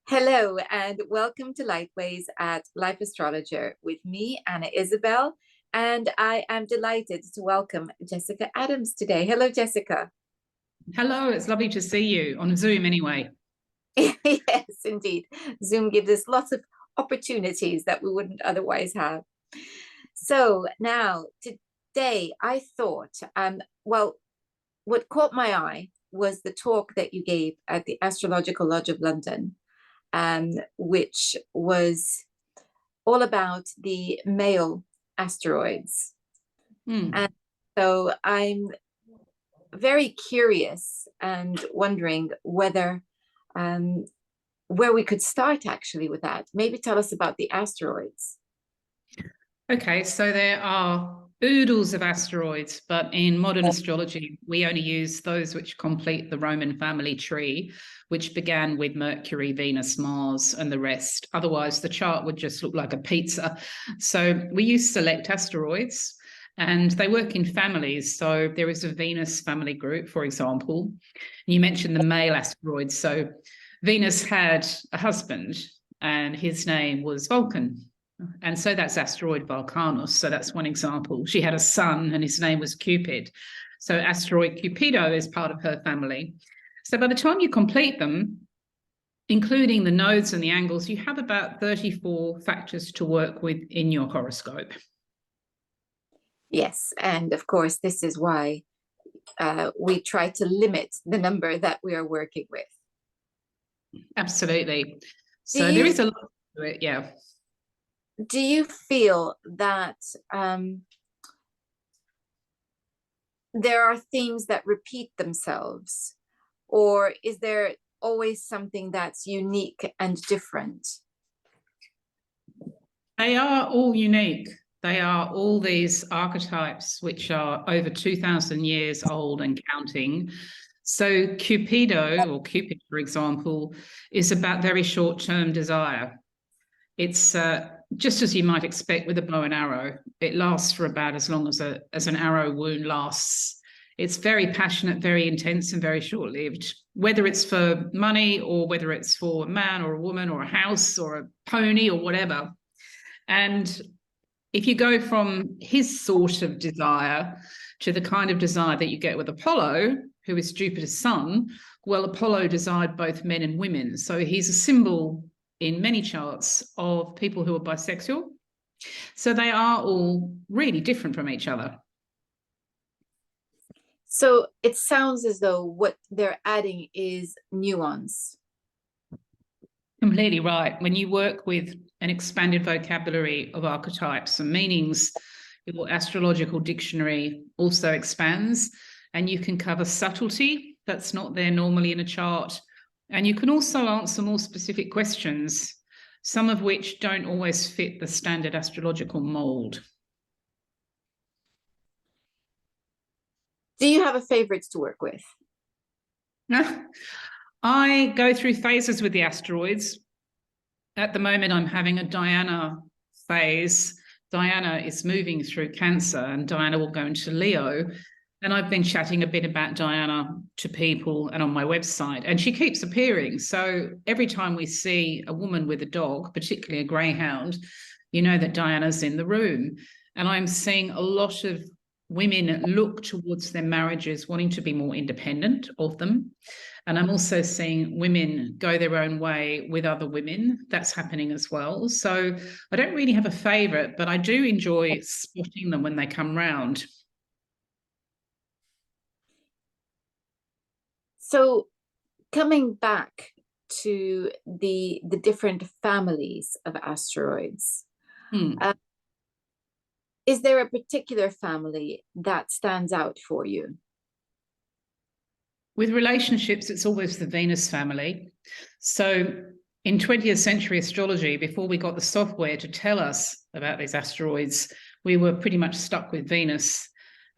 Hello and welcome to Lightways at Life Astrologer with me, Anna Isabel, and I am delighted to welcome Jessica Adams today. Hello, Jessica. Hello, it's lovely to see you on Zoom anyway. Yes, indeed. Zoom gives us lots of opportunities that we wouldn't otherwise have. So now, today I thought, what caught my eye was the talk that you gave at the Astrological Lodge of London, which was all about the male asteroids. And so I'm very curious and wondering where we could start actually with that. Maybe tell us about the asteroids. Okay, so there are oodles of asteroids, but in modern astrology, we only use those which complete the Roman family tree, which began with Mercury, Venus, Mars, and the rest. Otherwise, the chart would just look like a pizza. So we use select asteroids, and they work in families. So there is a Venus family group, for example. You mentioned the male asteroids. So Venus had a husband, and his name was Vulcan. And so that's asteroid Vulcanus. So that's one example. She had a son and his name was Cupid. So asteroid Cupido is part of her family. So by the time you complete them, including the nodes and the angles, you have about 34 factors to work with in your horoscope. Yes, and of course, this is why we try to limit the number that we are working with. Absolutely. So there is a lot to it, yeah. Do you feel that there are themes that repeat themselves, or is there always something that's unique and different? They are all unique. They are all these archetypes which are over 2,000 years old and counting. So Cupido, or Cupid, for example, is about very short-term desire. It's just as you might expect with a bow and arrow. It lasts for about as long as an arrow wound lasts. It's very passionate, very intense, and very short-lived, whether it's for money or whether it's for a man or a woman or a house or a pony or whatever. And if you go from his sort of desire to the kind of desire that you get with Apollo, who is Jupiter's son, well, Apollo desired both men and women. So he's a symbol in many charts of people who are bisexual. So they are all really different from each other. So it sounds as though what they're adding is nuance. Completely right. When you work with an expanded vocabulary of archetypes and meanings, your astrological dictionary also expands, and you can cover subtlety that's not there normally in a chart. And you can also answer more specific questions, some of which don't always fit the standard astrological mold. Do you have a favorite to work with? I go through phases with the asteroids. At the moment, I'm having a Diana phase. Diana is moving through Cancer, and Diana will go into Leo. And I've been chatting a bit about Diana to people and on my website, and she keeps appearing. So every time we see a woman with a dog, particularly a greyhound, you know that Diana's in the room. And I'm seeing a lot of women look towards their marriages wanting to be more independent of them. And I'm also seeing women go their own way with other women. That's happening as well. So I don't really have a favorite, but I do enjoy spotting them when they come round. So coming back to the different families of asteroids, is there a particular family that stands out for you? With relationships, it's always the Venus family. So in 20th century astrology, before we got the software to tell us about these asteroids, we were pretty much stuck with Venus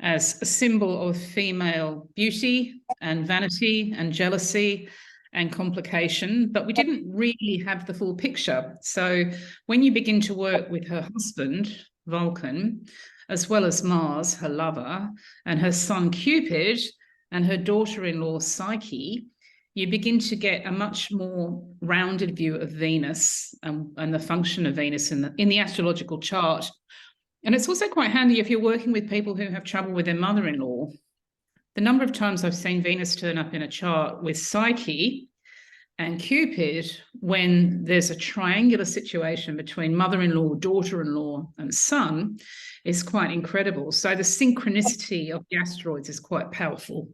as a symbol of female beauty and vanity and jealousy and complication, but we didn't really have the full picture. So when you begin to work with her husband, Vulcan, as well as Mars, her lover, and her son Cupid, and her daughter-in-law Psyche, you begin to get a much more rounded view of Venus and the function of Venus in the astrological chart. And it's also quite handy if you're working with people who have trouble with their mother-in-law. The number of times I've seen Venus turn up in a chart with Psyche and Cupid when there's a triangular situation between mother-in-law, daughter-in-law, and son is quite incredible. So the synchronicity of the asteroids is quite powerful.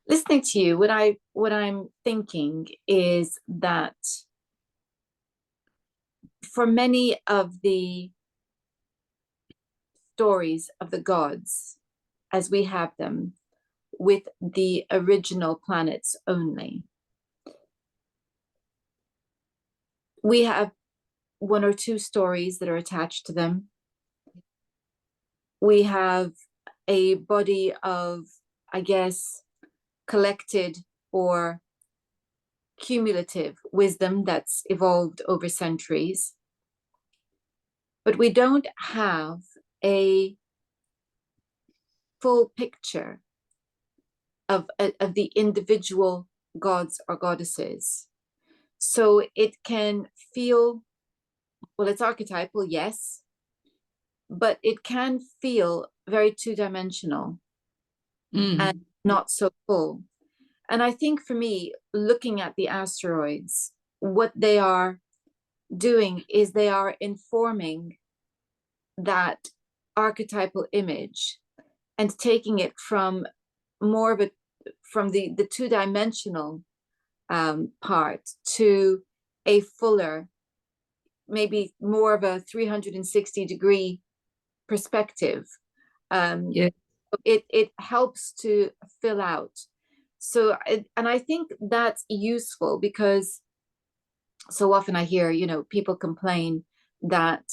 Listening to you, what I'm thinking is that for many of the stories of the gods, as we have them, with the original planets only, we have one or two stories that are attached to them. We have a body of, I guess, collected or cumulative wisdom that's evolved over centuries. But we don't have a full picture of the individual gods or goddesses. So it can feel, well, it's archetypal, yes, but it can feel very two-dimensional and not so full. And I think for me, looking at the asteroids, what they are doing is they are informing that archetypal image and taking it from more of from the two-dimensional part to a fuller, maybe more of a 360-degree perspective. It helps to fill out. So, and I think that's useful because so often I hear, people complain that,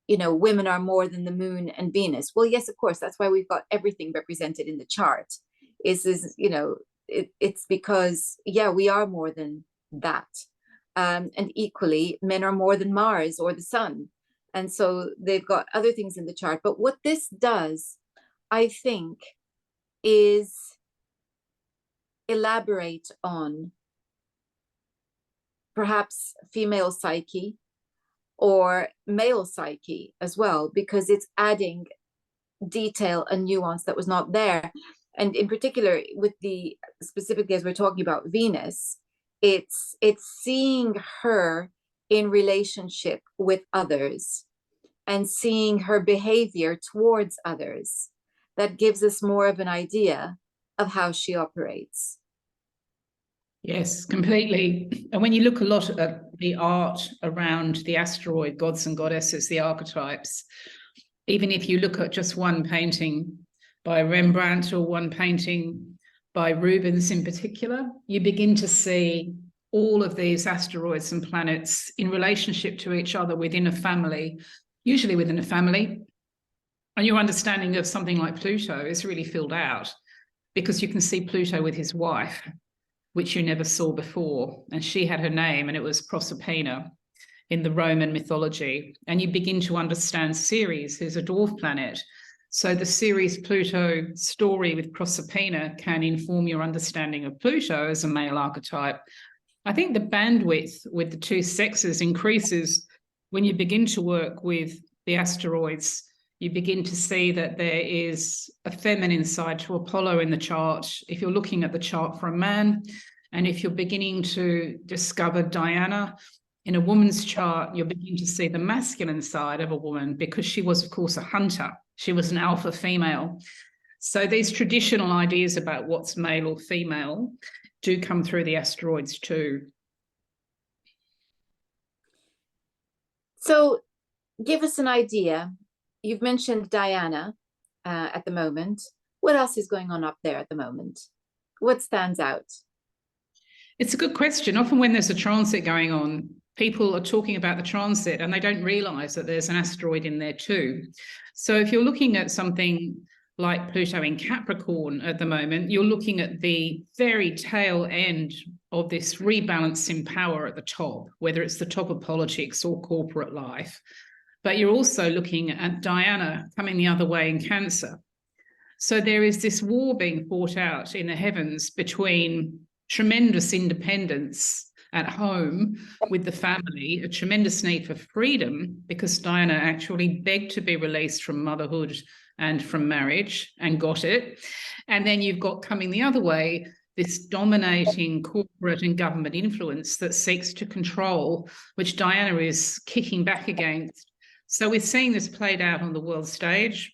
women are more than the moon and Venus. Well, yes, of course, that's why we've got everything represented in the chart. It's because, yeah, we are more than that. And equally, men are more than Mars or the sun. And so they've got other things in the chart. But what this does, I think, is elaborate on perhaps female psyche or male psyche as well, because it's adding detail and nuance that was not there. And in particular, with specifically as we're talking about Venus, it's seeing her in relationship with others and seeing her behavior towards others that gives us more of an idea of how she operates. Yes, completely. And when you look a lot at the art around the asteroid gods and goddesses, the archetypes, even if you look at just one painting by Rembrandt or one painting by Rubens in particular, you begin to see all of these asteroids and planets in relationship to each other within a family, usually within a family. And your understanding of something like Pluto is really filled out because you can see Pluto with his wife, which you never saw before. And she had her name, and it was Proserpina in the Roman mythology. And you begin to understand Ceres, who's a dwarf planet. So the Ceres Pluto story with Proserpina can inform your understanding of Pluto as a male archetype. I think the bandwidth with the two sexes increases when you begin to work with the asteroids. You begin to see that there is a feminine side to Apollo in the chart. If you're looking at the chart for a man, and if you're beginning to discover Diana in a woman's chart, you're beginning to see the masculine side of a woman because she was, of course, a hunter. She was an alpha female. So these traditional ideas about what's male or female do come through the asteroids too. So give us an idea. You've mentioned Diana at the moment. What else is going on up there at the moment? What stands out? It's a good question. Often when there's a transit going on, people are talking about the transit and they don't realize that there's an asteroid in there too. So if you're looking at something like Pluto in Capricorn at the moment, you're looking at the very tail end of this rebalancing power at the top, whether it's the top of politics or corporate life. But you're also looking at Diana coming the other way in Cancer. So there is this war being fought out in the heavens between tremendous independence at home with the family, a tremendous need for freedom, because Diana actually begged to be released from motherhood and from marriage and got it. And then you've got coming the other way, this dominating corporate and government influence that seeks to control, which Diana is kicking back against. So we're seeing this played out on the world stage.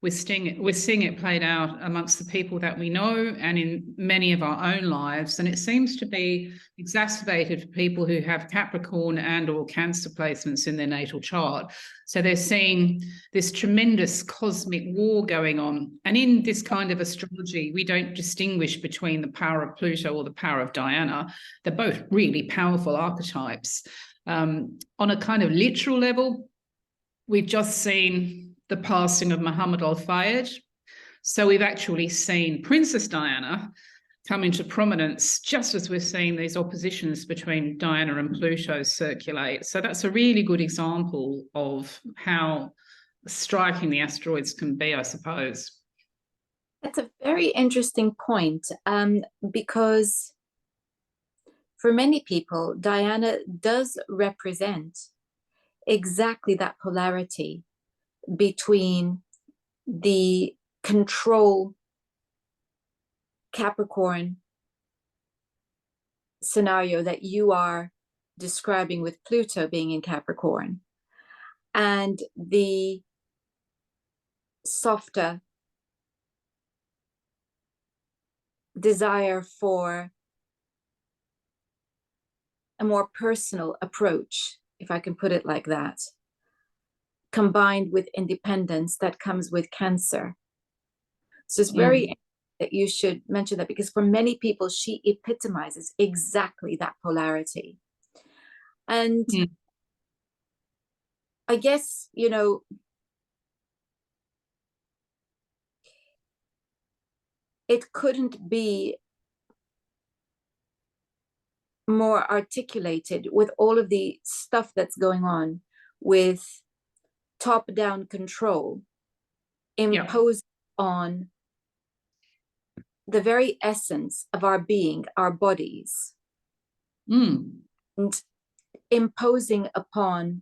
We're seeing it played out amongst the people that we know and in many of our own lives. And it seems to be exacerbated for people who have Capricorn and or Cancer placements in their natal chart. So they're seeing this tremendous cosmic war going on. And in this kind of astrology, we don't distinguish between the power of Pluto or the power of Diana. They're both really powerful archetypes. On a kind of literal level, we've just seen the passing of Muhammad al-Fayed. So we've actually seen Princess Diana come into prominence just as we're seeing these oppositions between Diana and Pluto circulate. So that's a really good example of how striking the asteroids can be, I suppose. That's a very interesting point, because for many people, Diana does represent exactly that polarity between the control Capricorn scenario that you are describing with Pluto being in Capricorn and the softer desire for a more personal approach, if I can put it like that, combined with independence that comes with Cancer. So it's very that you should mention that, because for many people, she epitomizes exactly that polarity. And I guess, you know, it couldn't be more articulated with all of the stuff that's going on with top-down control imposed on the very essence of our being, our bodies, and imposing upon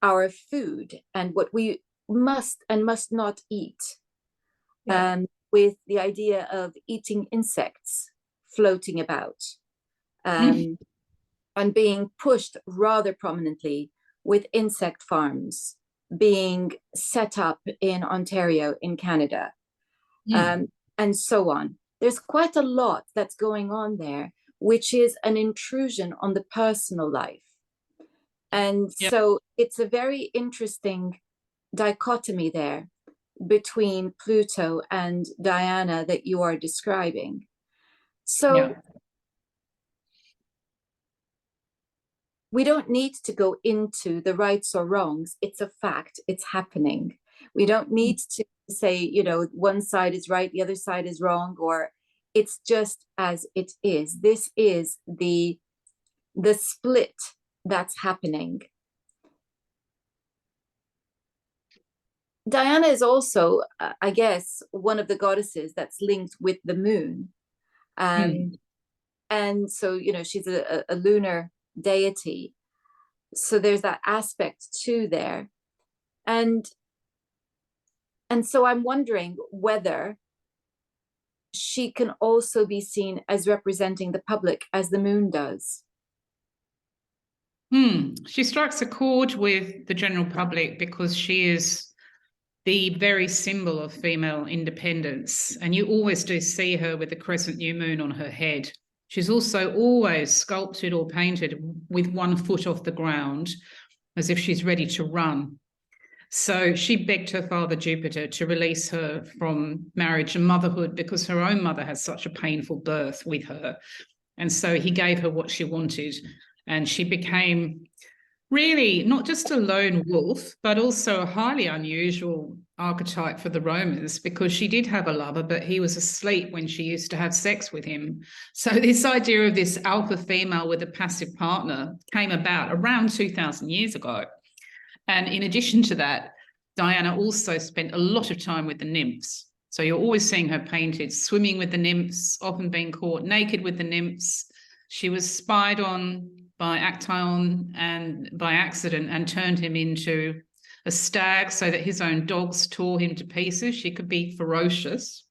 our food and what we must and must not eat, with the idea of eating insects floating about, and being pushed rather prominently with insect farms being set up in Ontario, in Canada, and so on. There's quite a lot that's going on there, which is an intrusion on the personal life. And so it's a very interesting dichotomy there between Pluto and Diana that you are describing. So we don't need to go into the rights or wrongs. It's a fact. It's happening. We don't need to say, you know, one side is right, the other side is wrong, or it's just as it is. This is the split that's happening. Diana is also, I guess, one of the goddesses that's linked with the moon. And so, you know, she's a lunar deity. So there's that aspect too there. And so I'm wondering whether she can also be seen as representing the public as the moon does. She strikes a chord with the general public because she is the very symbol of female independence. And you always do see her with the crescent new moon on her head. She's also always sculpted or painted with one foot off the ground, as if she's ready to run. So she begged her father Jupiter to release her from marriage and motherhood because her own mother had such a painful birth with her. And so he gave her what she wanted. And she became really not just a lone wolf, but also a highly unusual archetype for the Romans, because she did have a lover, but he was asleep when she used to have sex with him. So this idea of this alpha female with a passive partner came about around 2,000 years ago. And in addition to that, Diana also spent a lot of time with the nymphs. So you're always seeing her painted, swimming with the nymphs, often being caught naked with the nymphs. She was spied on by Actaeon and by accident and turned him into a stag so that his own dogs tore him to pieces. She could be ferocious.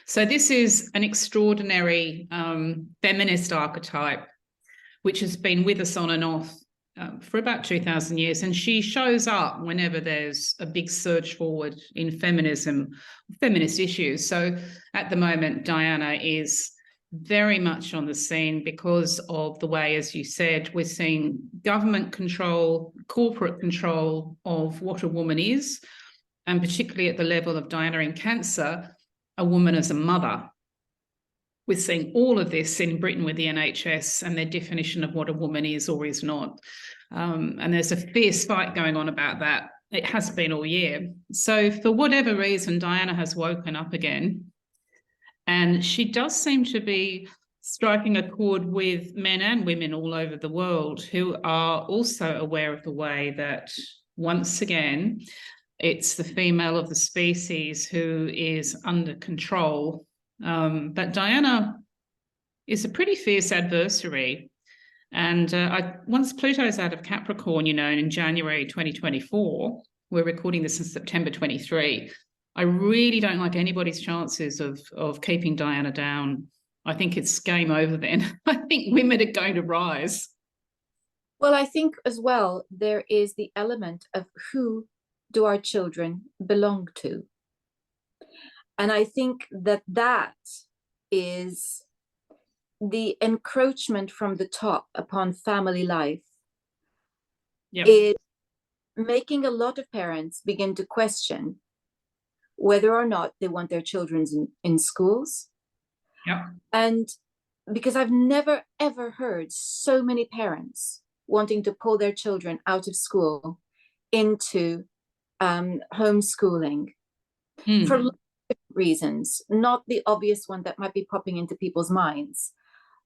So this is an extraordinary feminist archetype, which has been with us on and off for about 2,000 years. And she shows up whenever there's a big surge forward in feminism, feminist issues. So at the moment, Diana is very much on the scene because of the way, as you said, we're seeing government control, corporate control of what a woman is, and particularly at the level of Diana in Cancer, a woman as a mother. We're seeing all of this in Britain with the NHS and their definition of what a woman is or is not. And there's a fierce fight going on about that. It has been all year. So for whatever reason, Diana has woken up again. And she does seem to be striking a chord with men and women all over the world who are also aware of the way that, once again, it's the female of the species who is under control. But Diana is a pretty fierce adversary. And once Pluto's out of Capricorn, you know, in January 2024, we're recording this in September 23, I really don't like anybody's chances of keeping Diana down. I think it's game over then. I think women are going to rise. Well, I think as well, there is the element of who do our children belong to? And I think that that is the encroachment from the top upon family life. Yep. It making a lot of parents begin to question whether or not they want their children in schools. Yep. And because I've never, ever heard so many parents wanting to pull their children out of school into homeschooling for reasons, not the obvious one that might be popping into people's minds,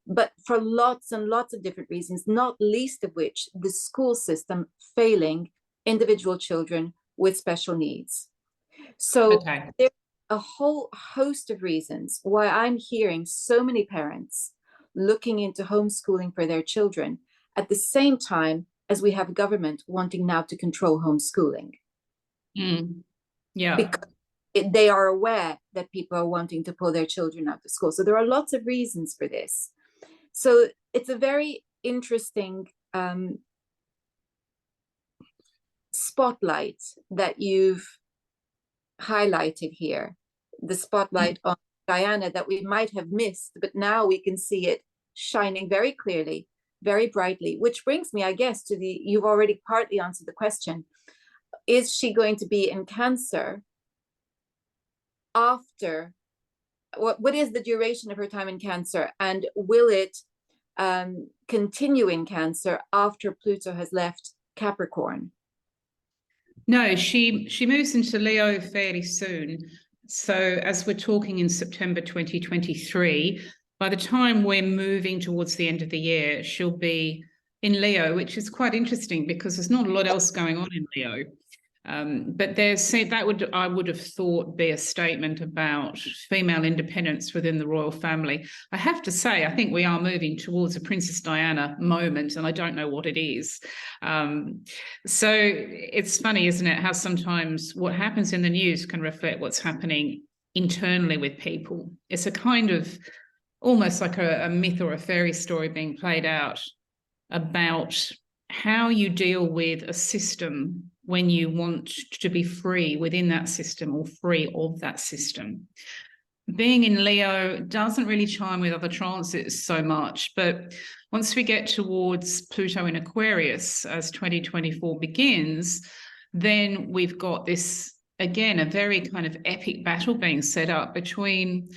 but for lots and lots of different reasons, not least of which the school system failing individual children with special needs. So there's a whole host of reasons why I'm hearing so many parents looking into homeschooling for their children at the same time as we have government wanting now to control homeschooling. Yeah. Because they are aware that people are wanting to pull their children out of school. So there are lots of reasons for this. So it's a very interesting spotlight that you've highlighted here, the spotlight on Diana that we might have missed, but now we can see it shining very clearly, very brightly, which brings me, I guess, to you've already partly answered the question. Is she going to be in Cancer after, what is the duration of her time in Cancer, and will it continue in Cancer after Pluto has left Capricorn? No, she moves into Leo fairly soon. So as we're talking in September 2023, by the time we're moving towards the end of the year, she'll be in Leo, which is quite interesting because there's not a lot else going on in Leo. But I would have thought be a statement about female independence within the royal family. I have to say, I think we are moving towards a Princess Diana moment, and I don't know what it is. So it's funny, isn't it, how sometimes what happens in the news can reflect what's happening internally with people. It's a kind of almost like a myth or a fairy story being played out about how you deal with a system when you want to be free within that system or free of that system. Being in Leo doesn't really chime with other transits so much, but once we get towards Pluto in Aquarius as 2024 begins, then we've got this, again, a very kind of epic battle being set up between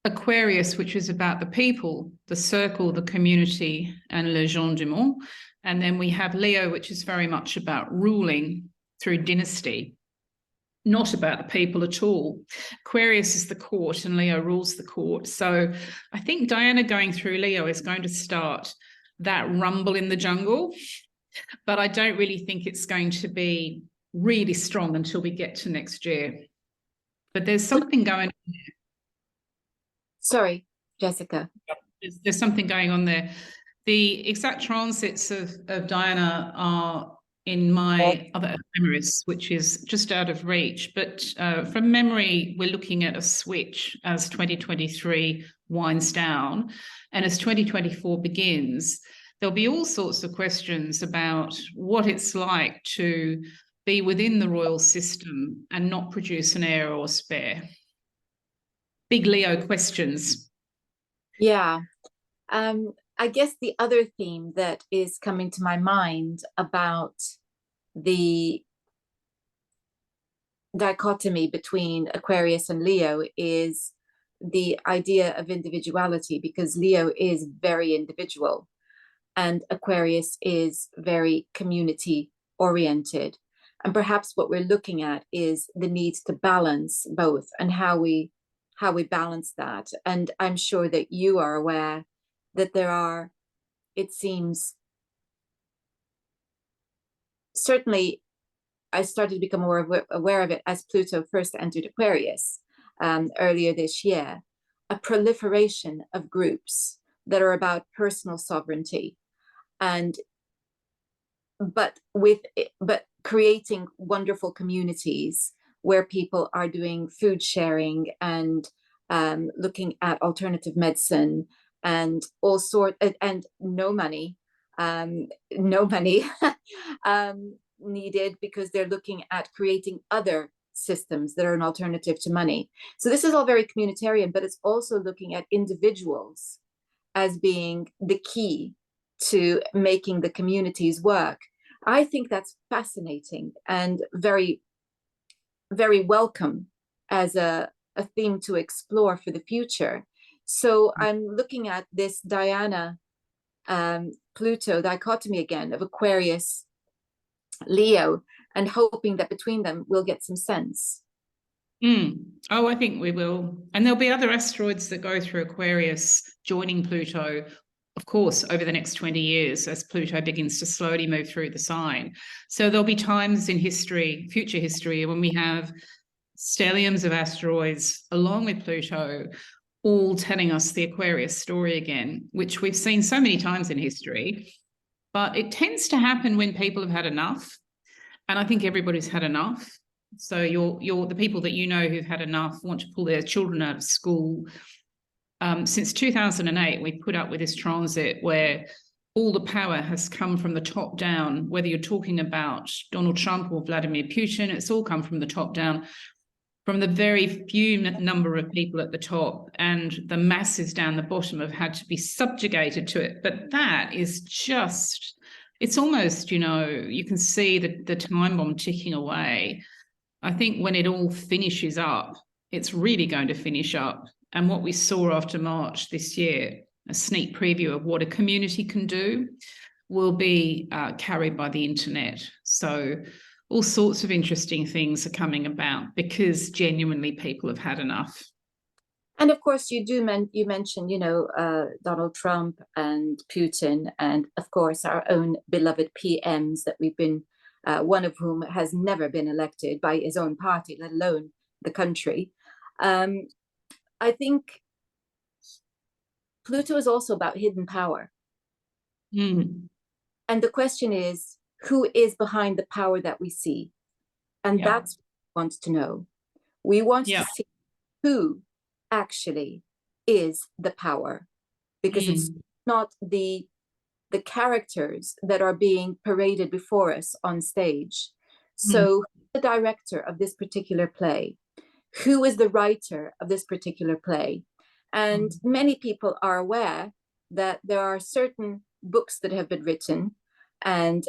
Aquarius, which is about the people, the circle, the community, and le gens du monde. And then we have Leo, which is very much about ruling through dynasty, not about the people at all. Aquarius is the court and Leo rules the court. So I think Diana going through Leo is going to start that rumble in the jungle, but I don't really think it's going to be really strong until we get to next year. But there's something going on. Sorry, Jessica. There's something going on there. The exact transits of Diana are in my other ephemeris, which is just out of reach. But from memory, we're looking at a switch as 2023 winds down. And as 2024 begins, there'll be all sorts of questions about what it's like to be within the royal system and not produce an heir or spare. Big Leo questions. Yeah. I guess the other theme that is coming to my mind about the dichotomy between Aquarius and Leo is the idea of individuality, because Leo is very individual and Aquarius is very community oriented. And perhaps what we're looking at is the need to balance both and how we balance that. And I'm sure that you are aware that there are, it seems, certainly I started to become more aware of it as Pluto first entered Aquarius earlier this year, a proliferation of groups that are about personal sovereignty, and but creating wonderful communities where people are doing food sharing and looking at alternative medicine and all sort, and no money needed, because they're looking at creating other systems that are an alternative to money. So this is all very communitarian, but it's also looking at individuals as being the key to making the communities work. I think that's fascinating and very, very welcome as a theme to explore for the future. So I'm looking at this Diana Pluto dichotomy again of Aquarius, Leo, and hoping that between them we'll get some sense. Oh, I think we will. And there'll be other asteroids that go through Aquarius joining Pluto, of course, over the next 20 years as Pluto begins to slowly move through the sign. So there'll be times in history, future history, when we have stelliums of asteroids along with Pluto all telling us the Aquarius story again, which we've seen so many times in history. But it tends to happen when people have had enough. And I think everybody's had enough. So you're the people that you know who've had enough, want to pull their children out of school. Since 2008, we put up with this transit where all the power has come from the top down, whether you're talking about Donald Trump or Vladimir Putin, it's all come from the top down, from the very few number of people at the top, and the masses down the bottom have had to be subjugated to it. But that is just, it's almost, you know, you can see the time bomb ticking away. I think when it all finishes up, it's really going to finish up. And what we saw after March this year, a sneak preview of what a community can do, will be carried by the internet. So all sorts of interesting things are coming about because genuinely people have had enough. And of course, you mentioned, you know, Donald Trump and Putin, and of course our own beloved PMs that we've been, one of whom has never been elected by his own party, let alone the country. I think Pluto is also about hidden power. Mm. And the question is, who is behind the power that we see? And that's what we want to know. We want to see who actually is the power, because it's not the characters that are being paraded before us on stage. So the director of this particular play, who is the writer of this particular play? And many people are aware that there are certain books that have been written and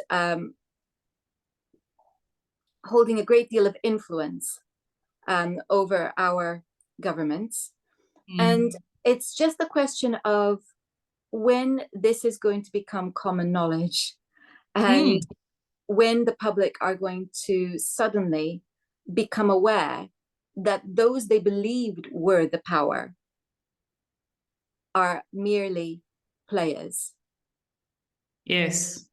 holding a great deal of influence over our governments. And it's just a question of when this is going to become common knowledge, and when the public are going to suddenly become aware that those they believed were the power are merely players. Yes,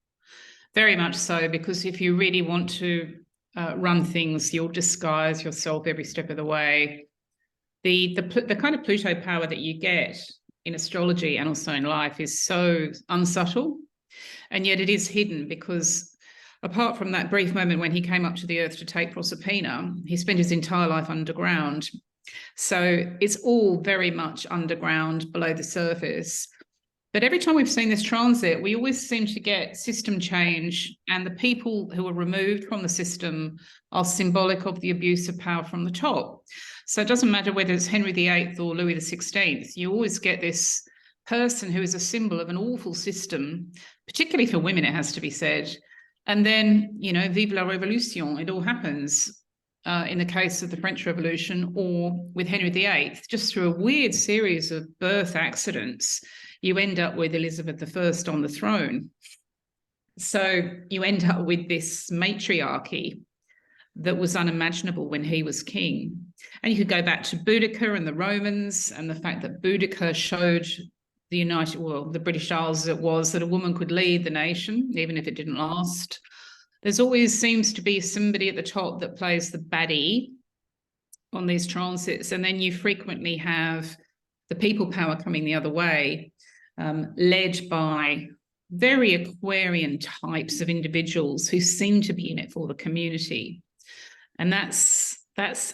very much so, because if you really want to run things. You'll disguise yourself every step of the way. The kind of Pluto power that you get in astrology and also in life is so unsubtle, and yet it is hidden, because apart from that brief moment when he came up to the earth to take Proserpina, he spent his entire life underground. So it's all very much underground, below the surface. But every time we've seen this transit, we always seem to get system change, and the people who are removed from the system are symbolic of the abuse of power from the top. So it doesn't matter whether it's Henry VIII or Louis XVI, you always get this person who is a symbol of an awful system, particularly for women, it has to be said. And then, you know, vive la révolution, it all happens. In the case of the French Revolution, or with Henry VIII, just through a weird series of birth accidents, you end up with Elizabeth I on the throne. So you end up with this matriarchy that was unimaginable when he was king. And you could go back to Boudicca and the Romans, and the fact that Boudicca showed the British Isles as it was, that a woman could lead the nation, even if it didn't last. There's always seems to be somebody at the top that plays the baddie on these transits. And then you frequently have the people power coming the other way, led by very Aquarian types of individuals who seem to be in it for the community. And that's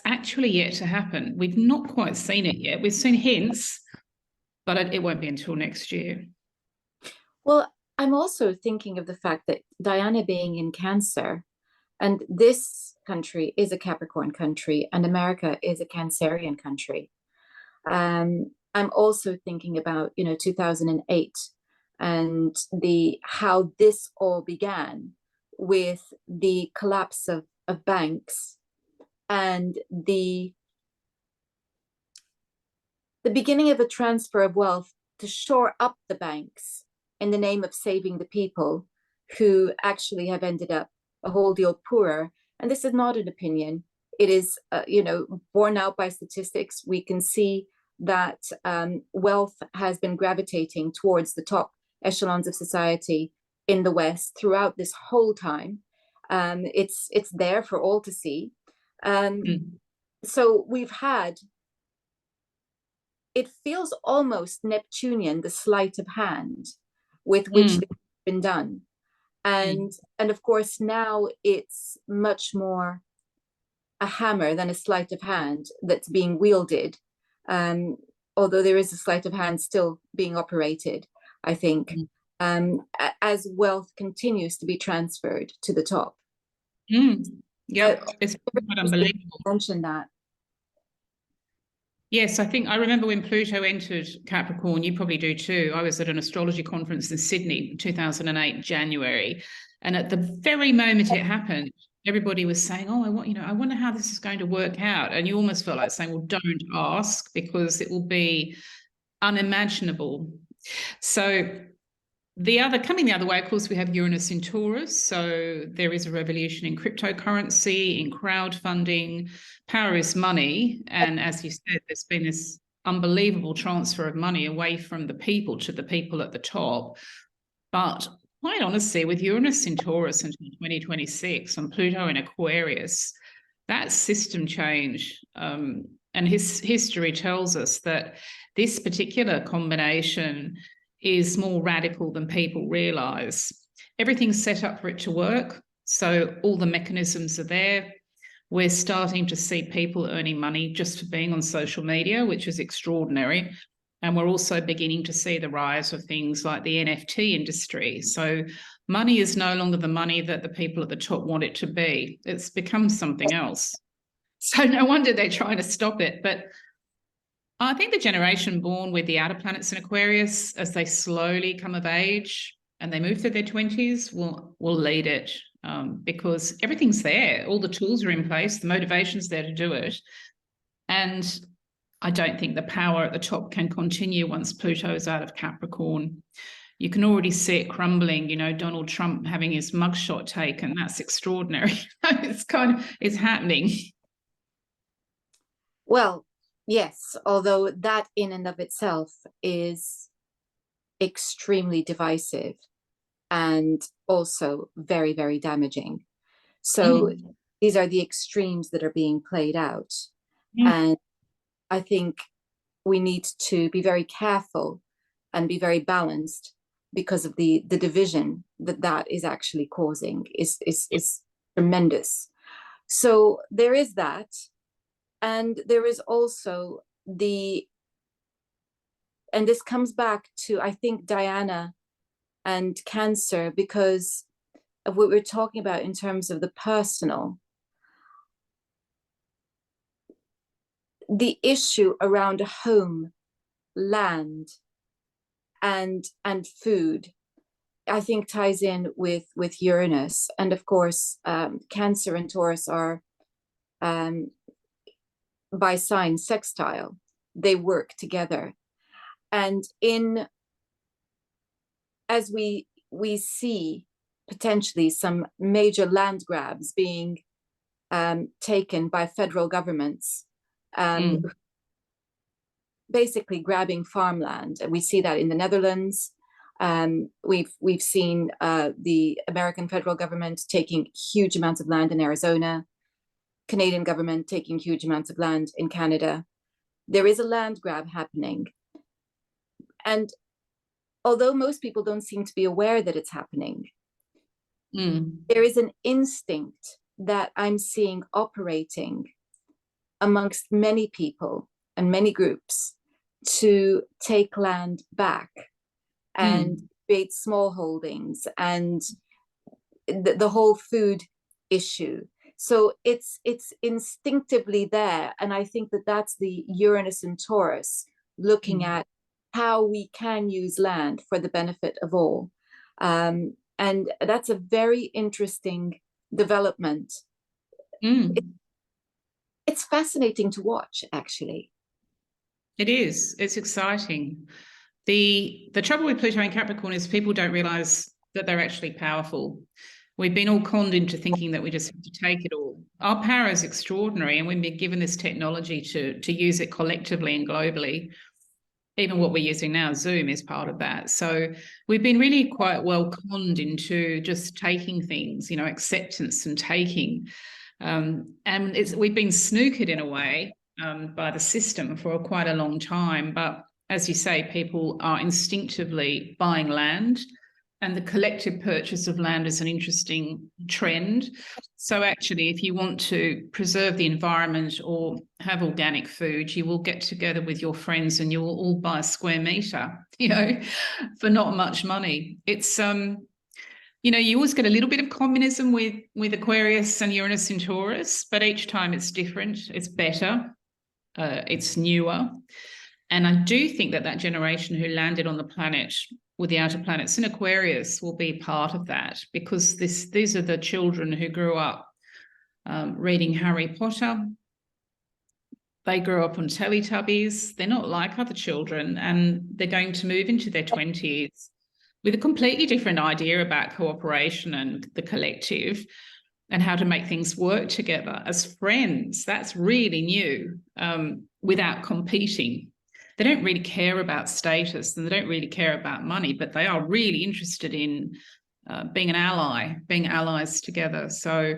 actually yet to happen. We've not quite seen it yet. We've seen hints, but it won't be until next year. Well, I'm also thinking of the fact that Diana being in Cancer, and this country is a Capricorn country, and America is a Cancerian country. I'm also thinking about, 2008 and how this all began with the collapse of banks and the beginning of a transfer of wealth to shore up the banks in the name of saving the people, who actually have ended up a whole deal poorer. And this is not an opinion. It is, borne out by statistics. We can see that wealth has been gravitating towards the top echelons of society in the West throughout this whole time. It's there for all to see. So we've had, it feels almost Neptunian, the sleight of hand with which it's been done. And of course, now it's much more a hammer than a sleight of hand that's being wielded. Although there is a sleight of hand still being operated, I think, as wealth continues to be transferred to the top. Yeah, it's quite unbelievable. Mention that. Yes, I remember when Pluto entered Capricorn, you probably do too. I was at an astrology conference in Sydney, 2008, January. And at the very moment it happened, everybody was saying, oh, I wonder how this is going to work out. And you almost felt like saying, well, don't ask, because it will be unimaginable. So coming the other way, of course, we have Uranus in Taurus. So there is a revolution in cryptocurrency, in crowdfunding. Power is money. And as you said, there's been this unbelievable transfer of money away from the people to the people at the top. But quite honestly, with Uranus in Taurus until 2026 and Pluto in Aquarius, that system change. And his history tells us that this particular combination is more radical than people realize. Everything's set up for it to work. So all the mechanisms are there. We're starting to see people earning money just for being on social media, which is extraordinary. And we're also beginning to see the rise of things like the NFT industry. So money is no longer the money that the people at the top want it to be. It's become something else. So no wonder they're trying to stop it. But I think the generation born with the outer planets in Aquarius, as they slowly come of age and they move through their 20s, will lead it, because everything's there. All the tools are in place. The motivation's there to do it. And I don't think the power at the top can continue once Pluto is out of Capricorn. You can already see it crumbling, Donald Trump having his mugshot taken. That's extraordinary. It's happening. Well, yes, although that in and of itself is extremely divisive and also very, very damaging. So these are the extremes that are being played out. Mm. And I think we need to be very careful and be very balanced because of the division that is actually causing is tremendous. So there is that. And there is also and this comes back to, I think, Diana and Cancer, because of what we're talking about in terms of the personal. The issue around a home, land, and food, I think ties in with Uranus. And of course, Cancer and Taurus are by sign sextile. They work together. And as we see potentially some major land grabs being taken by federal governments, basically grabbing farmland. And we see that in the Netherlands. We've seen the American federal government taking huge amounts of land in Arizona, Canadian government taking huge amounts of land in Canada. There is a land grab happening. And although most people don't seem to be aware that it's happening, there is an instinct that I'm seeing operating amongst many people and many groups to take land back and create small holdings and the whole food issue. So it's instinctively there. And I think that that's the Uranus and Taurus looking at how we can use land for the benefit of all. And that's a very interesting development. It's fascinating to watch, actually. It is. It's exciting. The trouble with Pluto in Capricorn is people don't realize that they're actually powerful. We've been all conned into thinking that we just have to take it all. Our power is extraordinary, and we've been given this technology to use it collectively and globally. Even what we're using now, Zoom, is part of that. So we've been really quite well conned into just taking things, acceptance and taking. And we've been snookered in a way by the system for quite a long time. But as you say, people are instinctively buying land, and the collective purchase of land is an interesting trend. So actually, if you want to preserve the environment or have organic food, you will get together with your friends and you will all buy a square meter, for not much money. It's, you always get a little bit of communism with Aquarius and Uranus in Taurus, but each time it's different, it's better, it's newer. And I do think that generation who landed on the planet with the outer planets in Aquarius will be part of that, because these are the children who grew up reading Harry Potter. They grew up on Teletubbies. They're not like other children, and they're going to move into their 20s with a completely different idea about cooperation and the collective and how to make things work together as friends. That's really new, without competing. They don't really care about status and they don't really care about money, but they are really interested in being an ally, being allies together. So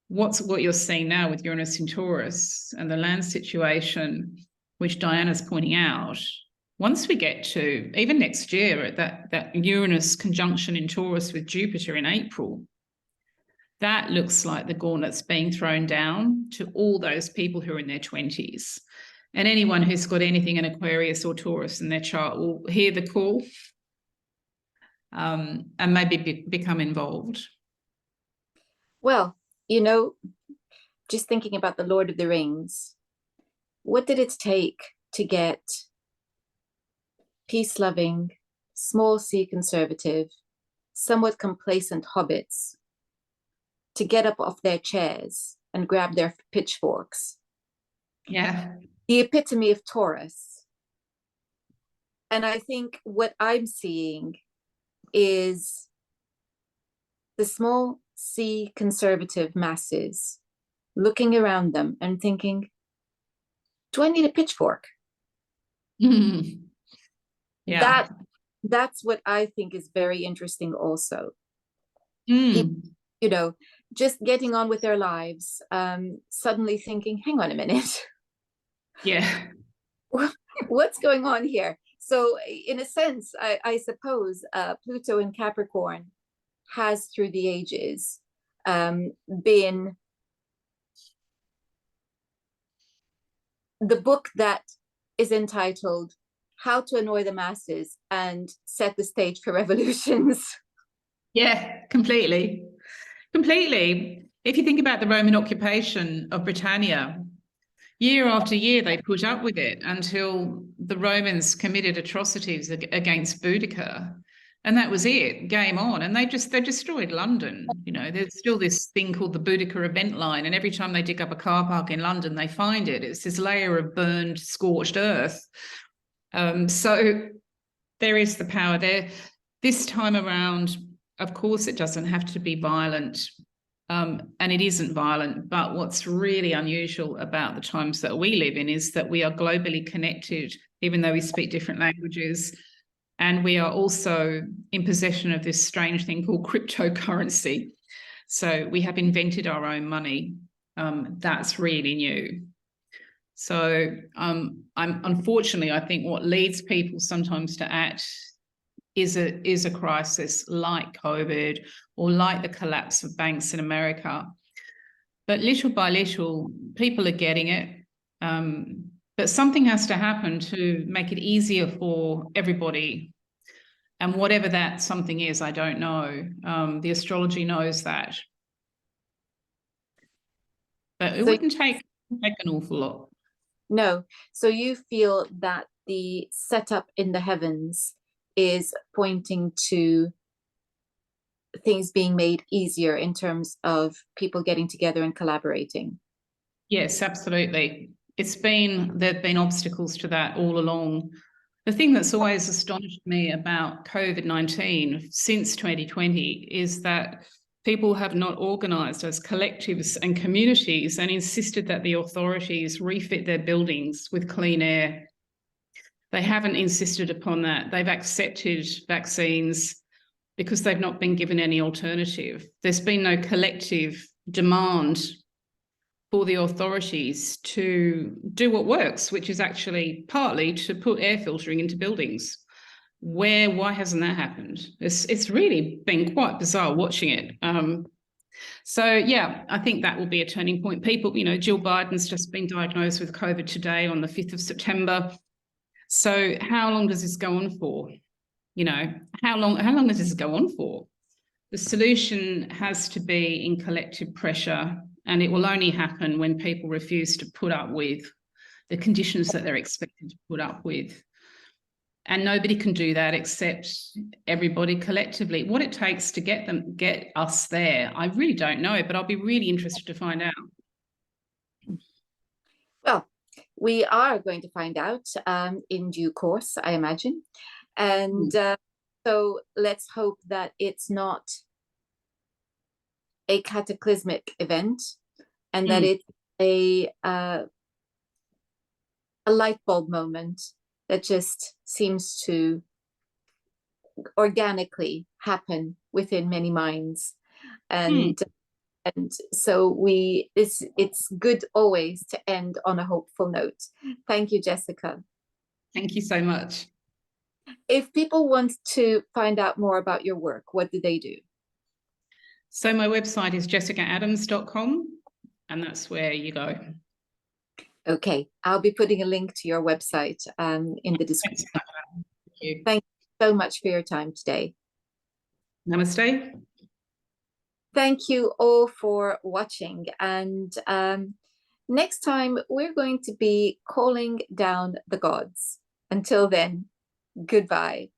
what you're seeing now with Uranus in Taurus and the land situation, which Diana's pointing out, once we get to, even next year, at that Uranus conjunction in Taurus with Jupiter in April, that looks like the gauntlet's being thrown down to all those people who are in their 20s. And anyone who's got anything in Aquarius or Taurus in their chart will hear the call and maybe become involved. Well, just thinking about the Lord of the Rings, what did it take to get peace-loving, small c conservative, somewhat complacent hobbits to get up off their chairs and grab their pitchforks? Yeah. The epitome of Taurus. And I think what I'm seeing is the small c conservative masses looking around them and thinking, do I need a pitchfork? Yeah. That's what I think is very interesting also. you know, just getting on with their lives, suddenly thinking, hang on a minute, Yeah. what's going on here? So in a sense, I suppose Pluto in Capricorn has through the ages been the book that is entitled How to Annoy the Masses and Set the Stage for Revolutions. Yeah, completely. Completely. If you think about the Roman occupation of Britannia, year after year they put up with it until the Romans committed atrocities against Boudica. And that was it, game on. And they destroyed London. You know, there's still this thing called the Boudica event line. And every time they dig up a car park in London, they find it. It's this layer of burned, scorched earth. So there is the power there. This time around, of course, it doesn't have to be violent. And it isn't violent. But what's really unusual about the times that we live in is that we are globally connected, even though we speak different languages. And we are also in possession of this strange thing called cryptocurrency. So we have invented our own money. That's really new. So unfortunately, I think what leads people sometimes to act is a crisis like COVID or like the collapse of banks in America. But little by little, people are getting it. But something has to happen to make it easier for everybody. And whatever that something is, I don't know. The astrology knows that. But it wouldn't take an awful lot. No. So you feel that the setup in the heavens is pointing to things being made easier in terms of people getting together and collaborating? Yes, absolutely. There've been obstacles to that all along. The thing that's always astonished me about COVID-19 since 2020 is that people have not organised as collectives and communities and insisted that the authorities refit their buildings with clean air. They haven't insisted upon that. They've accepted vaccines because they've not been given any alternative. There's been no collective demand for the authorities to do what works, which is actually partly to put air filtering into buildings. Why hasn't that happened? It's really been quite bizarre watching it. So yeah, I think that will be a turning point. People, Jill Biden's just been diagnosed with COVID today on the 5th of September. So how long does this go on for? How long does this go on for? The solution has to be in collective pressure, and it will only happen when people refuse to put up with the conditions that they're expected to put up with. And nobody can do that except everybody collectively. What it takes to get us there, I really don't know, but I'll be really interested to find out. Well, we are going to find out in due course, I imagine. And so let's hope that it's not a cataclysmic event and that it's a light bulb moment that just seems to organically happen within many minds. And so it's good always to end on a hopeful note. Thank you, Jessica. Thank you so much. If people want to find out more about your work, what do they do? So my website is jessicaadams.com, and that's where you go. Okay, I'll be putting a link to your website in the description. Thank you so much for your time today. Namaste. Thank you all for watching. And next time, we're going to be calling down the gods. Until then, goodbye.